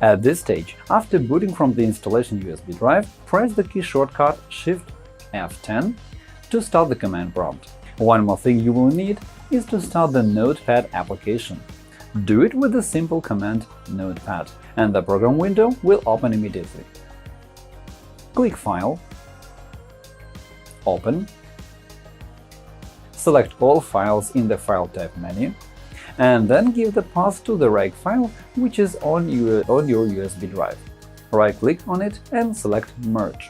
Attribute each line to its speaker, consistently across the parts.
Speaker 1: At this stage, after booting from the installation USB drive, press the key shortcut Shift F10 to start the command prompt. One more thing you will need is to start the Notepad application. Do it with the simple command Notepad, and the program window will open immediately. Click File, Open, select all files in the File type menu, and then give the path to the reg file which is on your USB drive. Right-click on it and select Merge.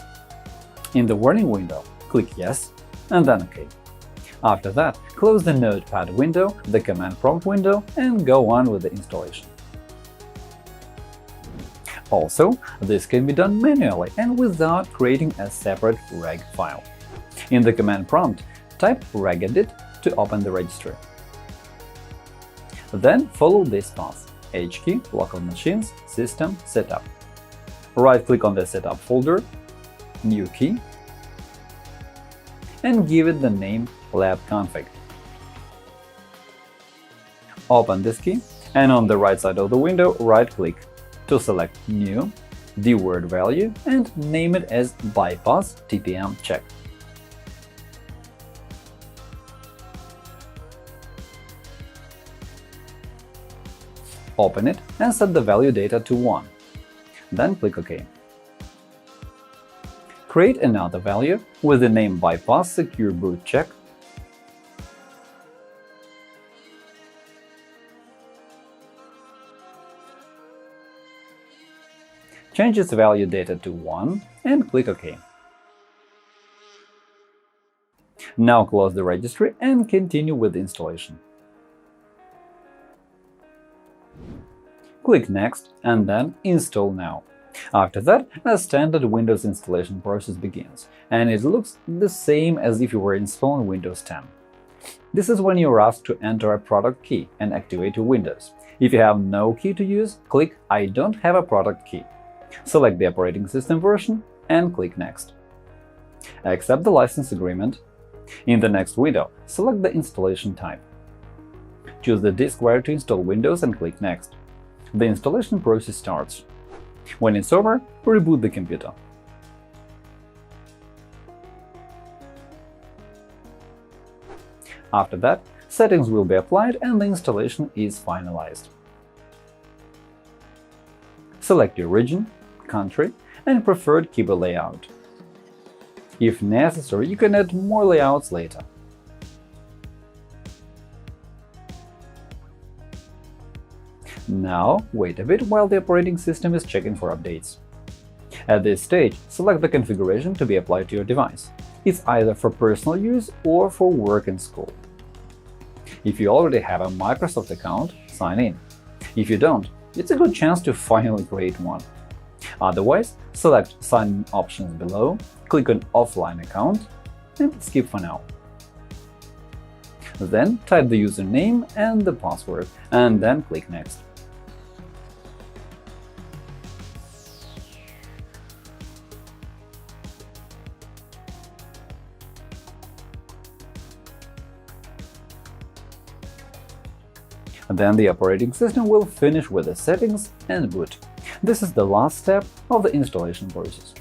Speaker 1: In the warning window, click Yes and then OK. After that, close the Notepad window, the command prompt window, and go on with the installation. Also, this can be done manually and without creating a separate reg file. In the command prompt, type regedit to open the registry. Then follow this path: H key, local machines, system, setup. Right-click on the setup folder, new key, and give it the name labconfig. Open this key, and on the right side of the window, right-click to select New, the word value, and name it as Bypass TPM Check. Open it and set the value data to 1. Then click OK. Create another value with the name Bypass Secure Boot Check. Change its value data to 1 and click OK. Now close the registry and continue with the installation. Click Next and then Install Now. After that, a standard Windows installation process begins, and it looks the same as if you were installing Windows 10. This is when you're asked to enter a product key and activate your Windows. If you have no key to use, click I don't have a product key. Select the operating system version and click Next. Accept the license agreement. In the next window, select the installation type. Choose the disk where to install Windows and click Next. The installation process starts. When it's over, reboot the computer. After that, settings will be applied and the installation is finalized. Select your region, country, and preferred keyboard layout. If necessary, you can add more layouts later. Now, wait a bit while the operating system is checking for updates. At this stage, select the configuration to be applied to your device. It's either for personal use or for work and school. If you already have a Microsoft account, sign in. If you don't, it's a good chance to finally create one. Otherwise, select Sign-in options below, click on Offline account, and skip for now. Then type the username and the password, and then click Next. Then the operating system will finish with the settings and boot. This is the last step of the installation process.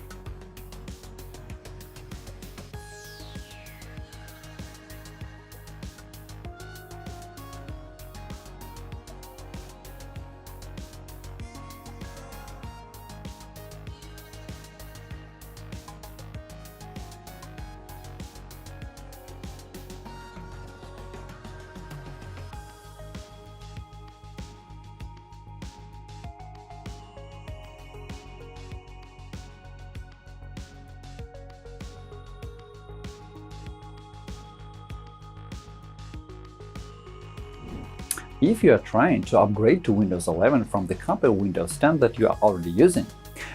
Speaker 1: If you are trying to upgrade to Windows 11 from the copy of Windows 10 that you are already using,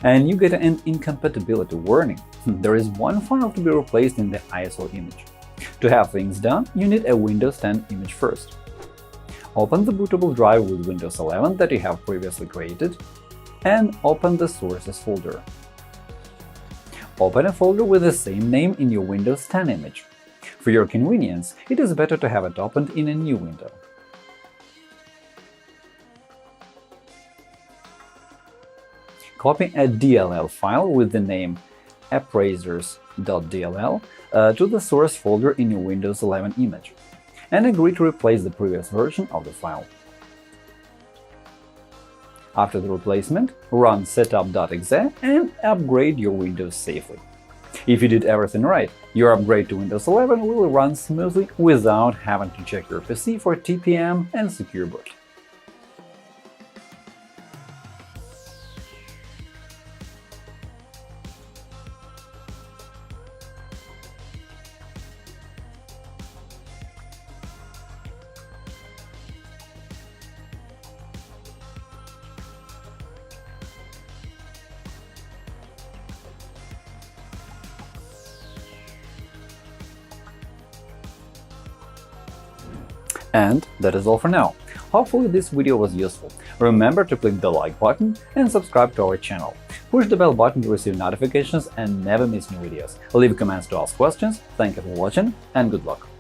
Speaker 1: and you get an incompatibility warning, there is one file to be replaced in the ISO image. To have things done, you need a Windows 10 image first. Open the bootable drive with Windows 11 that you have previously created, and open the Sources folder. Open a folder with the same name in your Windows 10 image. For your convenience, it is better to have it opened in a new window. Copy a DLL file with the name appraisers.dll to the source folder in your Windows 11 image, and agree to replace the previous version of the file. After the replacement, run setup.exe and upgrade your Windows safely. If you did everything right, your upgrade to Windows 11 will run smoothly without having to check your PC for TPM and secure boot. And that is all for now. Hopefully this video was useful. Remember to click the like button and subscribe to our channel. Push the bell button to receive notifications and never miss new videos. Leave comments to ask questions. Thank you for watching and good luck!